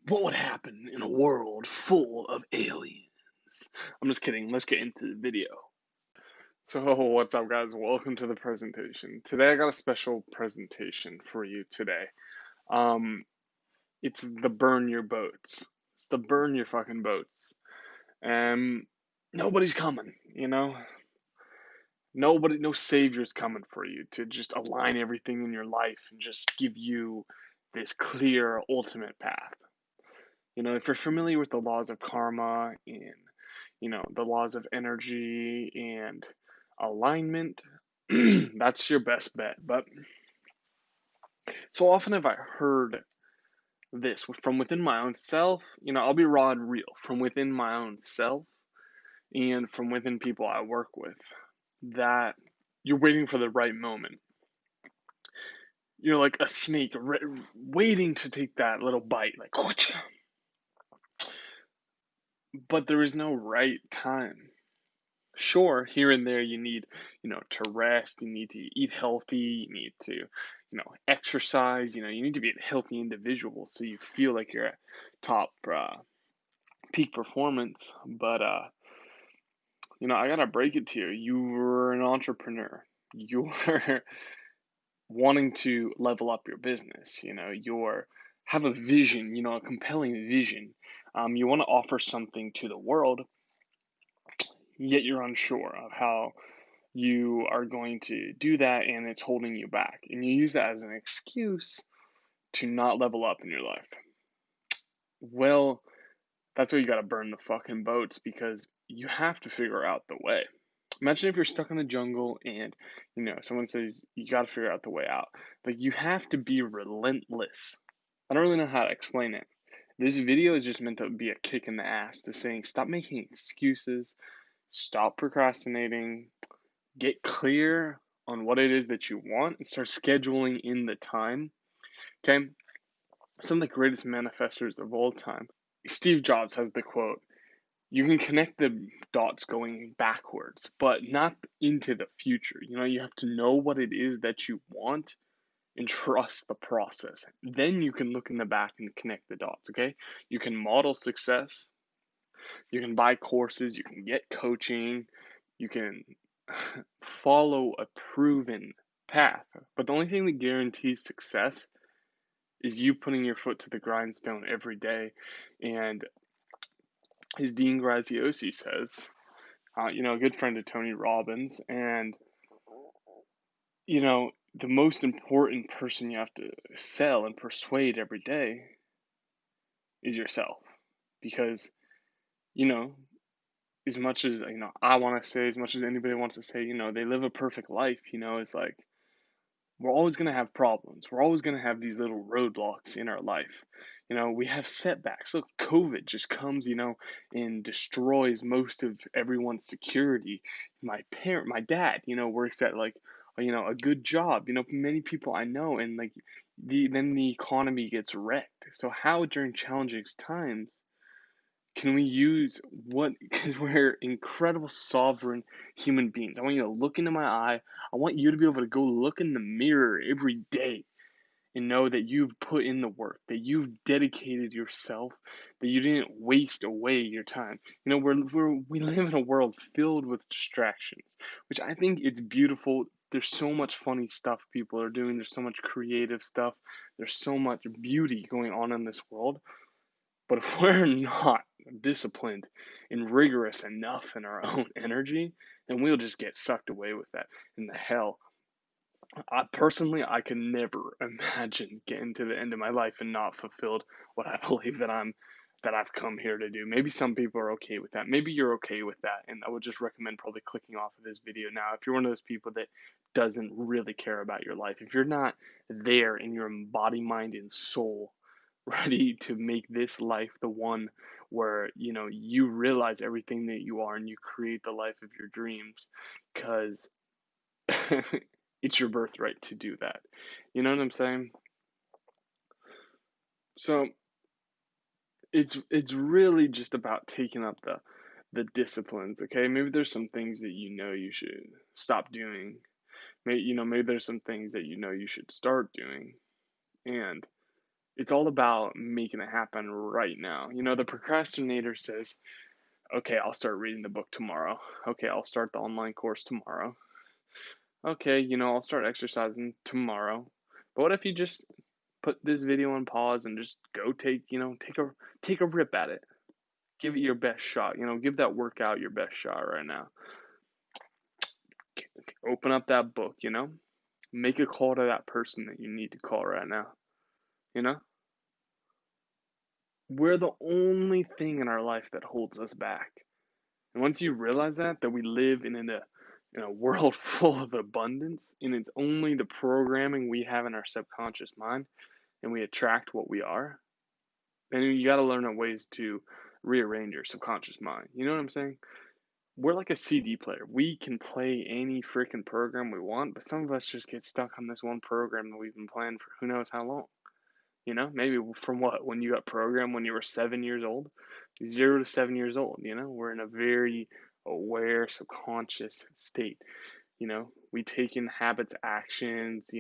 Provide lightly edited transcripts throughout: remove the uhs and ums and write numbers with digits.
What would happen in a world full of aliens? I'm just kidding. Let's get into the video. So, what's up, guys? Welcome to the presentation. Today, I got a special presentation for you today. Um, it's the burn your boats. It's the burn your fucking boats. And nobody's coming, Nobody, no savior's coming for you to just align everything in your life and just give you this clear ultimate path. If you're familiar with the laws of karma and, the laws of energy and alignment, that's your best bet. But so often have I heard this from within my own self. I'll be raw and real from within my own self and from within people I work with that you're waiting for the right moment. You're like a snake waiting to take that little bite, like, but there is no right time. Sure, here and there you need, to rest, you need to eat healthy, you need to, exercise, you need to be a healthy individual so you feel like you're at top peak performance. But I gotta break it to you. You're an entrepreneur. You're wanting to level up your business. You're have a vision, a compelling vision. You want to offer something to the world, yet you're unsure of how you are going to do that and it's holding you back. And you use that as an excuse to not level up in your life. Well, that's why you got to burn the fucking boats, because you have to figure out the way. Imagine if you're stuck in the jungle and, someone says you got to figure out the way out. Like, you have to be relentless. I don't really know how to explain it. This video is just meant to be a kick in the ass to saying stop making excuses, stop procrastinating, get clear on what it is that you want and start scheduling in the time. Okay? Some of the greatest manifestors of all time. Steve Jobs has the quote, you can connect the dots going backwards, but not into the future. You have to know what it is that you want and trust the process. Then you can look in the back and connect the dots, okay? You can model success. You can buy courses. You can get coaching. You can follow a proven path. But the only thing that guarantees success is you putting your foot to the grindstone every day. And as Dean Graziosi says, a good friend of Tony Robbins, and, the most important person you have to sell and persuade every day is yourself. Because, you know, as much as, I want to say, as much as anybody wants to say, they live a perfect life, it's like, we're always going to have problems. We're always going to have these little roadblocks in our life. We have setbacks. Look, COVID just comes, and destroys most of everyone's security. My dad, works at like, a good job. Many people I know, and like, then the economy gets wrecked. So how during challenging times can we use what, because we're incredible sovereign human beings. I want you to look into my eye. I want you to be able to go look in the mirror every day and know that you've put in the work, that you've dedicated yourself, that you didn't waste away your time. We live in a world filled with distractions, which I think it's beautiful. There's so much funny stuff people are doing. There's so much creative stuff. There's so much beauty going on in this world. But if we're not disciplined and rigorous enough in our own energy, then we'll just get sucked away with that. In the hell, I can never imagine getting to the end of my life and not fulfilled what I believe that I've come here to do. Maybe some people are okay with that. Maybe you're okay with that, and I would just recommend probably clicking off of this video now. If you're one of those people that doesn't really care about your life, if you're not there in your body, mind, and soul, ready to make this life the one where you realize everything that you are and you create the life of your dreams, because it's your birthright to do that. You know what I'm saying? So it's really just about taking up the disciplines. Okay, maybe there's some things that you should stop doing. Maybe there's some things that you should start doing. And It's all about making it happen right now. The procrastinator says, okay, I'll start reading the book tomorrow. Okay, I'll start the online course tomorrow. Okay, I'll start exercising tomorrow. But what if you just put this video on pause and just go take a rip at it. Give it your best shot. Give that workout your best shot right now. Open up that book. Make a call to that person that you need to call right now. You know? We're the only thing in our life that holds us back. And once you realize that we live in a world full of abundance, and it's only the programming we have in our subconscious mind, and we attract what we are, then you got to learn ways to rearrange your subconscious mind. You know what I'm saying? We're like a CD player. We can play any freaking program we want, but some of us just get stuck on this one program that we've been playing for who knows how long. Maybe from what? When you got programmed when you were 7 years old? 0 to 7 years old, we're in a very aware, subconscious state. We take in habits, actions,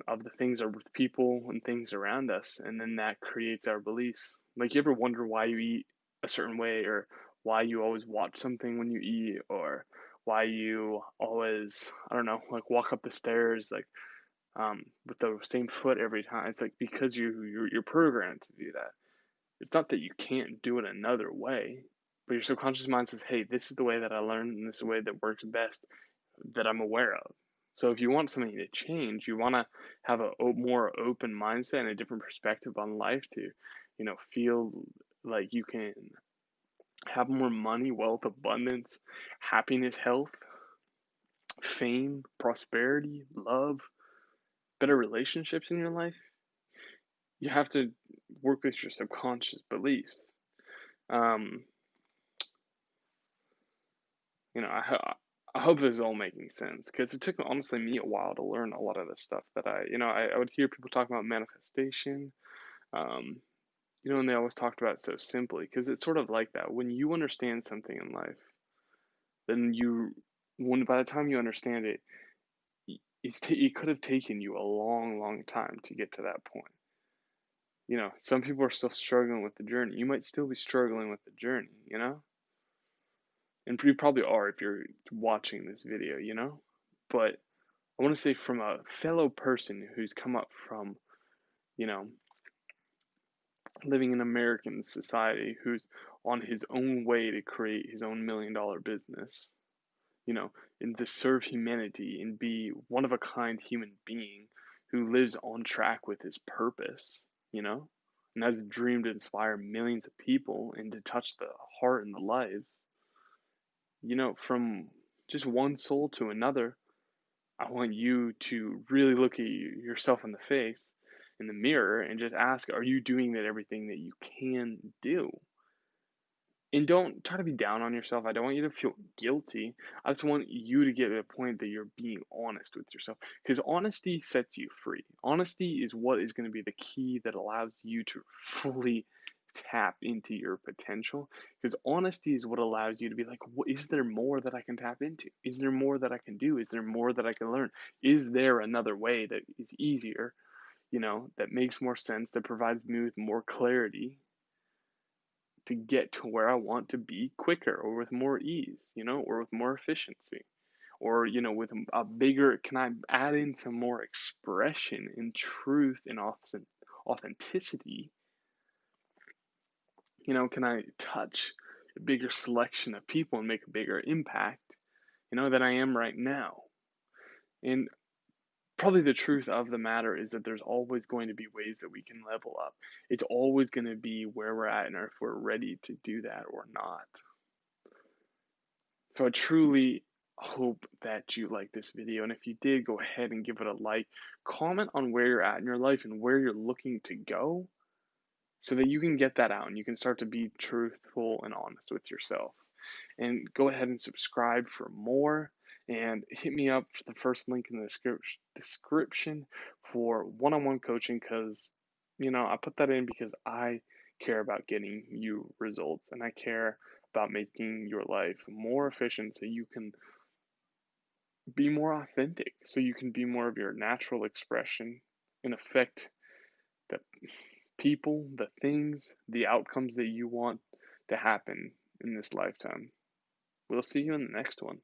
of the things are with people and things around us, and then that creates our beliefs. Like, you ever wonder why you eat a certain way, or why you always watch something when you eat, or why you always, I don't know, like walk up the stairs like with the same foot every time? It's like because you're programmed to do that. It's not that you can't do it another way, but your subconscious mind says, hey, this is the way that I learned, and this is the way that works best, that I'm aware of. So if you want something to change, you want to have a more open mindset and a different perspective on life to, feel like you can have more money, wealth, abundance, happiness, health, fame, prosperity, love, better relationships in your life. You have to work with your subconscious beliefs. Um, I hope this is all making sense, because it took honestly me a while to learn a lot of the stuff that I would hear people talking about manifestation, um, and they always talked about it so simply, because it's sort of like that. When you understand something in life, then when by the time you understand it, it could have taken you a long, long time to get to that point. Some people are still struggling with the journey. You might still be struggling with the journey. And you probably are if you're watching this video. But I want to say, from a fellow person who's come up from, you know, living in American society, who's on his own way to create his own $1 million business, and to serve humanity and be one of a kind human being who lives on track with his purpose, and has a dream to inspire millions of people and to touch the heart and the lives, from just one soul to another. I want you to really look at yourself in the face, in the mirror, and just ask, are you doing that everything that you can do? And don't try to be down on yourself. I don't want you to feel guilty. I just want you to get to the point that you're being honest with yourself. Because honesty sets you free. Honesty is what is going to be the key that allows you to fully tap into your potential. Because honesty is what allows you to be like, is there more that I can tap into? Is there more that I can do? Is there more that I can learn? Is there another way that is easier, that makes more sense, that provides me with more clarity to get to where I want to be quicker, or with more ease, or with more efficiency, or, with a bigger, can I add in some more expression and truth and authenticity? Can I touch a bigger selection of people and make a bigger impact, than I am right now? And probably the truth of the matter is that there's always going to be ways that we can level up. It's always going to be where we're at and if we're ready to do that or not. So I truly hope that you like this video. And if you did, go ahead and give it a like. Comment on where you're at in your life and where you're looking to go, so that you can get that out and you can start to be truthful and honest with yourself. And go ahead and subscribe for more, and hit me up for the first link in the description for one-on-one coaching, because I put that in because I care about getting you results, and I care about making your life more efficient so you can be more authentic, so you can be more of your natural expression and affect the people, the things, the outcomes that you want to happen in this lifetime. We'll see you in the next one.